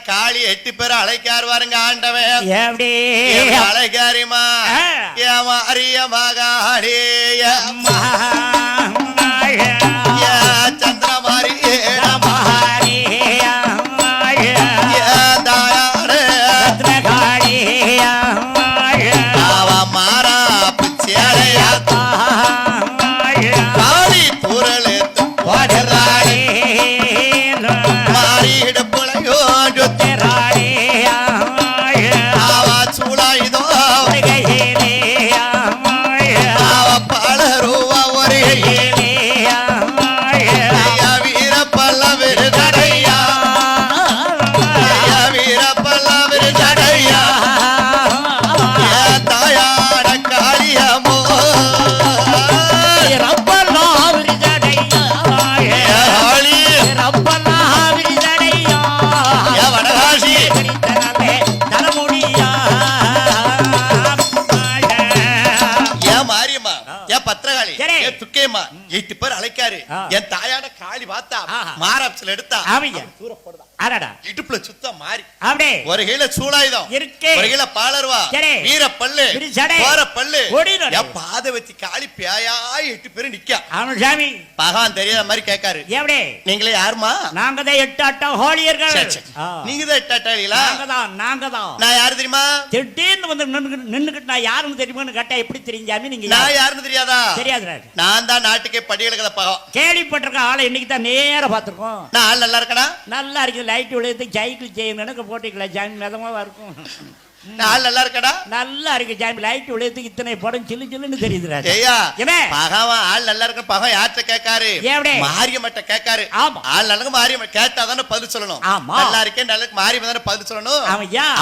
காளி 8 பேர் அழைக்காரு வாருங்க ஆண்டவன். எப்படி அழைக்காரிமா அரிய மகாளி சந்திரமாரி துக்கேமா 8 பேர் அழைக்காரு. என் தாயான காளி பார்த்தா மாராப்ஸ்ல எடுத்தா இடுப்புல சுத்த மாறி ஒரு கையில சூளாயுதம் ஒரு கையில பாலர்வா வீர பல்லு போற பல்லு பாத வச்சு காளி பேயா 8 பேரும் நிக்க பகவான் தெரியாத மாதிரி கேட்காரு. நீங்களே யாருமா? நாங்க தான் 8 ஆட்டம் ஹோலியர்கள். நீங்க தான் 8 ஆட்டாளிகளா? நாங்க தான். நான் யாரு தெரியுமா? திடீர்னு வந்து நின்னுக்கிட்டு நான் யாருன்னு தெரியுமான்னு கேட்டா எப்படி தெரிஞ்சாமி? நீங்க நான் யாருன்னு தெரியாதா? தெரியாது. நான் தான் நாட்டுக்கே படியெழுக்கல பகம் கேள்விப்பட்டிருக்க ஆளை இன்னைக்கு தான் நேர பாத்துருக்கோம். நான் ஆள் நல்லா இருக்கனா? நல்லா இருக்கு. லைட் விழுந்து சைக்கிள் செய்யணும் போட்டுக்கலாம். ஜாமி மிதமாவா இருக்கும். நான் நல்லா இருக்கடா? நல்லா இருக்கு. ஜாமி லைட் விழுந்து இத்தனை படம் சில்லு சில்லுன்னு தெரியுதுடா. ஐயா பகவான் ஆள் நல்லா இருக்க பகம் யார்கிட்ட கேட்காரு? மாரியம்மட்ட கேட்காரு. ஆமா ஆள் நல்லா மாரியம்ம கேட்டா தானே பதில் சொல்லணும். நல்லா இருக்கேன் நல்லா மாரியம்ம தானே பதில் சொல்லணும்.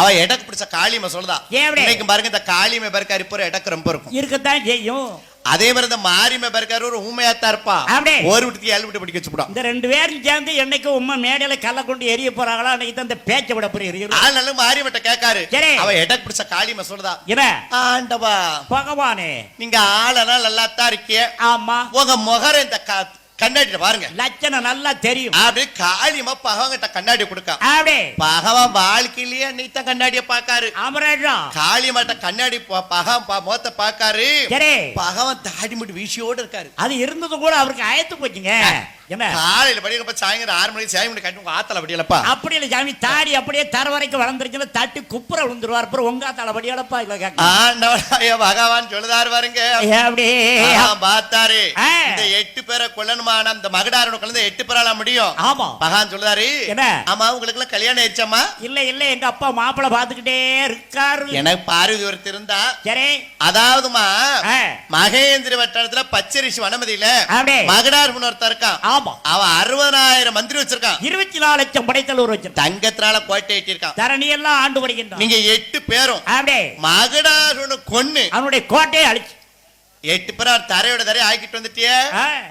அவ எடக்கு பிடிச்ச காளியம்ம சொல்லுதா. இன்னைக்கு பாருங்க இந்த காளியம்ம பர்க்காரி போற எடக்கு ரொம்ப இருக்கும். இருக்கத்தான் செய்யும். அதே மாதிரி இந்த மாரிமை பர்க்காரு ஒரு ஊமையாத்தா இருப்பா. ஒரு விட்டு 7 விட்டு படிக்க வச்சுப்போம். இந்த 2 பேரும் சேர்ந்து என்னைக்கு உண்மை மேடையில கல்ல கொண்டு எரிய போறாங்களா அன்னைக்கு தான் இந்த பேச்ச விட போறீங்க. ஆள் நல்ல மாரியம்மட்ட கேட்காரு. அவ எடக்கு பிடிச்ச காளியம்ம சொல்லுதா. ஆண்டவா பகவானே நீங்க ஆளெல்லாம் நல்லா தான் இருக்கே. ஆமா உங்க முகர இந்த கண்ணாடி பாருங்க லட்சணம் நல்லா தெரியும். அப்படி காளியம்மா பகவான்கிட்ட கண்ணாடி கொடுக்க பகவான் வாழ்க்கையிலேயே நீத்த கண்ணாடிய பாக்காரு. காளியம்மாட்ட கண்ணாடி பகவான் மோத்த பாக்காரு. பகவான் தாடி மட்டும் வீசியோடு இருக்காரு. அது இருந்தது கூட அவருக்கு ஆயத்து போச்சுங்க. காலையில படிக்கிறப்ப சாயங்காலம் 6 மணிக்கு சாமி கட்டி உங்க ஆத்தல படியலப்பா. அப்படி இல்ல சாமி தாடி அப்படியே தர வரைக்கும் வளர்ந்துருச்சுன்னா தட்டி குப்புற விழுந்துருவார். அப்புறம் உங்க ஆத்தால படியலப்பா இல்ல கேட்க பகவான் சொல்லுதாரு பாருங்க. பார்த்தாரு இந்த 8 பேரை கொல்லணுமான இந்த மகடாரோட குழந்தை 8 பேரால முடியும். ஆமா பகவான் சொல்லுதாரு. ஆமா உங்களுக்கு எல்லாம் கல்யாணம் ஆயிடுச்சாமா? இல்ல இல்ல எங்க அப்பா மாப்பிளை பாத்துக்கிட்டே இருக்காரு. எனக்கு பார்வதி ஒருத்தர் இருந்தா. சரி அதாவதுமா மகேந்திர வட்டாரத்துல பச்சரிசி வனமதியில மகடார் ஒருத்தர் இருக்கான். அவ 60,000 மந்திரி வச்சிருக்கான். 24 லட்சம் படைத்தலைவர் வச்சிருக்கான். தங்கத்தினால கோட்டை ஏற்றிருக்கான். தரணி எல்லாம் ஆண்டு வருகின்றான். நீங்க 8 பேரும் மகடாருன்னு கொன்னு அவனுடைய கோட்டையை அழிச்சு 8 பேர் தரையோட தரையை ஆக்கிட்டு வந்துட்டியே.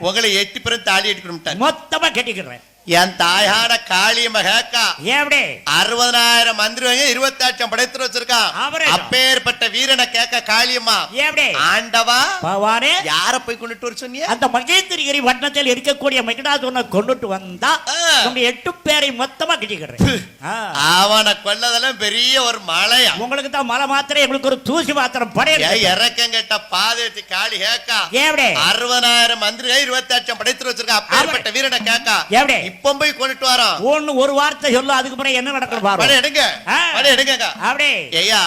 உங்களை 8 பேரும் தாலி எடுக்கணும் மொத்தமா கட்டிக்கிறேன். என் தாயான காளியம்ம கேக்கா 60,000 மந்திரி 28 லட்சம் படைத்து வச்சிருக்கான். அப்பேற்பட்ட வீரனை கேட்க காளியம்மா ஆண்டவா பகவானே யார போய் கொண்டுட்டு வர சொன்னீங்க? அந்த மகேந்திரகிரி வட்டத்தில் இருக்கக்கூடிய மகிடாசுரனை கொண்டுட்டு வந்தா 8 பேரை மொத்தமா கட்டிக்கிறேன். அவனை கொல்லதெல்லாம் பெரிய ஒரு மலையா. உங்களுக்கு தான் மலை மாத்திரம் எங்களுக்கு ஒரு தூசி மாத்திரம் படைய இறக்கம் கேட்ட பாதேத்தி காளி கேக்கா 60,000 மந்திரி 28 லட்சம் படைத்து வச்சிருக்கான். அப்பேற்பட்ட வீரனை கேக்கா இப்ப போய் கொண்டுட்டு வரோம். ஒன்னு ஒரு வார்த்தை சொல்ல அதுக்கு அப்புறம் என்ன நடக்கும் பாரு. வட எடுங்க வட எடுங்க. அப்படியே ஐயா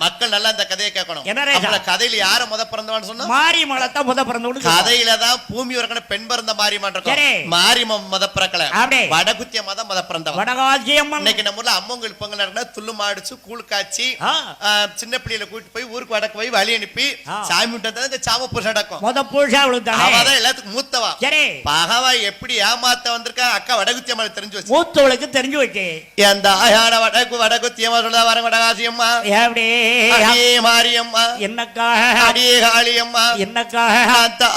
மக்கள் நல்லா இந்த கதையை கேட்கணும். அந்த கதையில யார முத பிறந்தவன்னு சொன்னா மாரியம்மள தான் முத பிறந்தவன்னு. கதையில தான் பூமி வரக்கன பெண் பிறந்த மாரியம்மன் இருக்கும். மாரியம்மன் முத பிறக்கல. வடகுத்திய மதம் முத பிறந்தவன் வடகாஜியம்மன். இன்னைக்கு நம்ம ஊர்ல அம்மங்கல் பொங்கல் நடக்குனா துள்ளு மாடிச்சு கூழ் காய்ச்சி சின்ன பிள்ளைகளை கூட்டி போய் ஊருக்கு வடக்கு போய் வழி அனுப்பி சாமி விட்டா இந்த சாம பூஜை நடக்கும். முத பூஜை அவதான் எல்லாத்துக்கும் மூத்தவா. பகவா எப்படி ஏமாத்த வந்திருக்கா அக்கா வடகுத்தியம்மன் தெரிஞ்சு வச்சு மூத்தவளுக்கு தெரிஞ்சு வச்சு அந்த வடகுத்தியம்மன் வடகுத்தியம்மா சொல்ல வரங்கடகாசியம்மா எப்படி மாரியம்மா என்னக்கா அடியே காளியம்மா என்னக்கா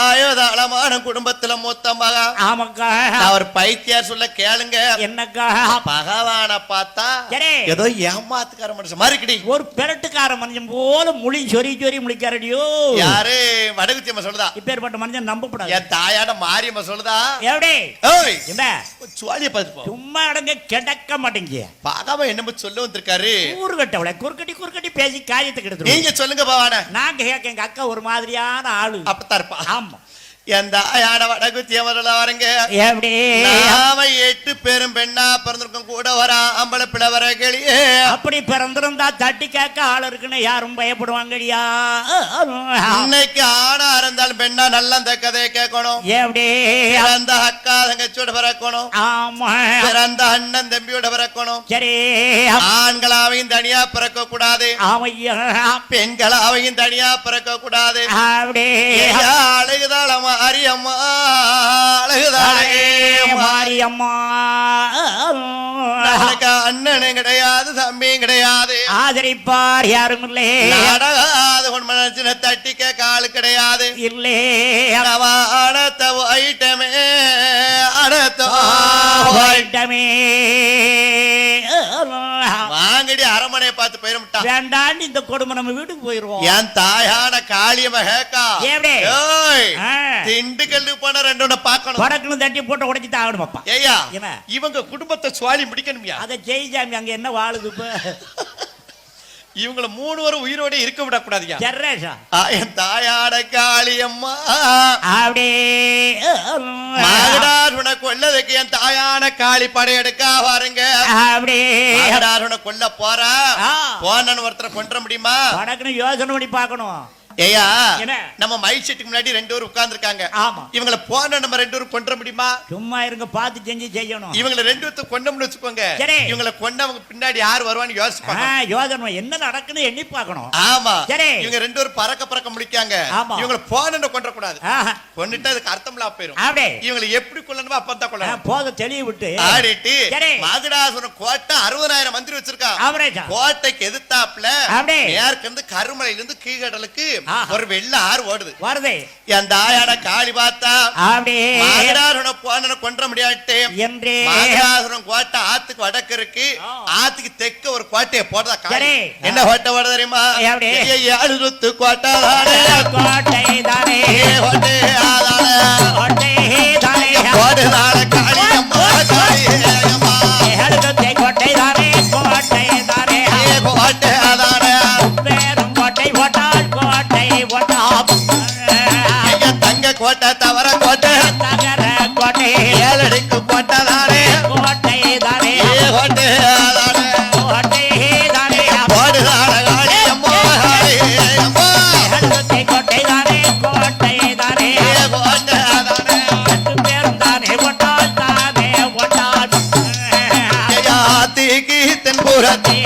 ஆயோதாளமான குடும்பத்துல மூத்தமாக ஆமாக்கா அவர் பைத்தியார் சொல்ல கேளுங்க என்னக்கா பகவான பார்த்தா ஏதோ ஏமாத்துக்கார மனுஷன் மாதிரி ஒரு பெரட்டுக்கார மனுஷன் போல முழி சொறி சொறி முழிக்காரடியோ யாரு வடகுத்தியம்மா சொல்லுதா இப்பேற்பட்ட மனுஷன் நம்பப்படாது என் தாயாட மாரியம்மா சொல்லுதா எப்படி என்ன சுவாலிய பார்த்து சும்மா அடங்க கிடக்க மாட்டேங்க பகவான் என்னமோ சொல்ல வந்திருக்காரு ஊர்கட்டவளை குறுக்கட்டி பேசி காரியத்துக்கு எடுத்து நீங்க சொல்லுங்க பகவான நாங்க கேட்க எங்க அக்கா ஒரு மாதிரியான ஆளு அப்பதான் இருப்பா ஆமா எந்த யாட வடகுத்தியவர்கள வரங்க எப்படி நாம 8 பேரும் பெண்ணா பிறந்திருக்கோம் கூட வர அம்பள பிளவர கிளியே அப்படி பிறந்திருந்தா தட்டி கேட்க ஆள் இருக்குன்னு யாரும் பயப்படுவாங்கடியா இன்னைக்கு ஆணா இருந்தாலும் பெண்ணா நல்ல அந்த கதையை கேட்கணும் எப்படி பிறந்த அக்கா தங்கச்சியோட பிறக்கணும் ஆமா பிறந்த அண்ணன் தம்பியோட பிறக்கணும் சரி ஆண்களாவையும் தனியா பிறக்க கூடாது ஆமையா பெண்களாவையும் தனியா பிறக்க கூடாது அப்படி அழகுதாளமா மாரியம்மா அழகுதாளே மாரியம்மா அண்ணனும் கிடையாது தம்பியும் கிடையாது ஆதரிப்பார் யாரும் இல்லே மனசின தட்டிக்க காலு கிடையாது இல்லே அனத்த ஐட்டமே அனத்த ஐட்டமே வாங்கடி அரமனை பார்த்து போயிரும் வேண்டாண்டு இந்த கொடுமை நம்ம வீட்டுக்கு போயிருவோம் என் தாயான காளியம்ம கேக்கா திண்டுக்கல்லு போன ரெண்டு பார்க்கணும் வடக்குன்னு தட்டி போட்டு உடைச்சு தாகணும் பாப்பா ஏய்யா இவங்க குடும்பத்தை சுவாலி முடிக்கணும்யா அதை ஜெயிச்சாமி அங்க என்ன வாழுது இப்ப இவங்கள 3 வரை உயிரோட இருக்க விடக்கூடாதுயா ஜெர்ரேஷா என் தாயாட காளியம்மா அப்படியே மாகடாருன கொல்லதுக்கு என் தாயான காளி படையெடுக்க வாருங்க அப்படியே மாகடாருன கொல்ல போறா போனன்னு ஒருத்தரை கொன்ற முடியுமா வடக்குன்னு யோசனை பண்ணி பார்க்கணும் ஏயா நம்ம மைக் செட்டுக்கு முன்னாடி 2 பேர் உட்கார்ந்து இருக்காங்க ஆமா இவங்கள போன நம்ம 2 பேரும் கொன்ற முடியுமா சும்மா இருங்க பார்த்து செஞ்சு செய்யணும் இவங்கள 2 பேர்த்த கொண்டோம்னு வெச்சுக்கோங்க இவங்கள கொண்டவங்க பின்னாடி யார் வருவான்னு யோசிப்பாங்க யோசனை என்ன நடக்குன்னு எண்ணி பார்க்கணும் ஆமா இவங்க 2 பேரும் பறக்க முடிக்காங்க இவங்கள போனன்னு கொன்ற கூடாது கொன்னுட்டா அதுக்கு அர்த்தம்லாம் போயிடும் இவங்கள எப்படி கொல்லணுமோ அப்பதான் கொல்லணும் போத தெளிவு விட்டு ஆடிட்டு மாகடாசுரன் கோட்டை 60000 மந்திரி வச்சிருக்கான் கோட்டைக்கு எதிர்த்தாப்புல மேற்கு இருந்து கருமலையில இருந்து கீழ்கடலுக்கு ஒரு வெள்ள ஆறு ஓடுது வருது என் தாயாட காளி பார்த்தா மாகடாசுரனை போன கொன்ற முடியாட்டு மாகடாசுரன் கோட்டை ஆத்துக்கு வடக்கு இருக்கு ஆத்துக்கு தெக்க ஒரு கோட்டையை போடுறதா காளி என்ன கோட்டை போட தெரியுமா 7 கோட்டை தானே போடுதான காளி அம்மா காளி அம்மா கோட்டை தானே கோட்டை தானே கோட்டை தானே பேரும் கோட்டை போட்டால் கோட்டை போட்டாப் தங்க கோட்டை தவற கோட்டை தகர கோட்டை ஏழடிக்கு கோட்டை தானே கோட்டை தானே கோட்டை தானே கோட்டை தானே போடுதான காளி அம்மா காளி அம்மா கோட்டை தானே கோட்டை தானே கோட்டை தானே பேரும் தானே போட்டால் தானே போட்டால் தென்புறத்தே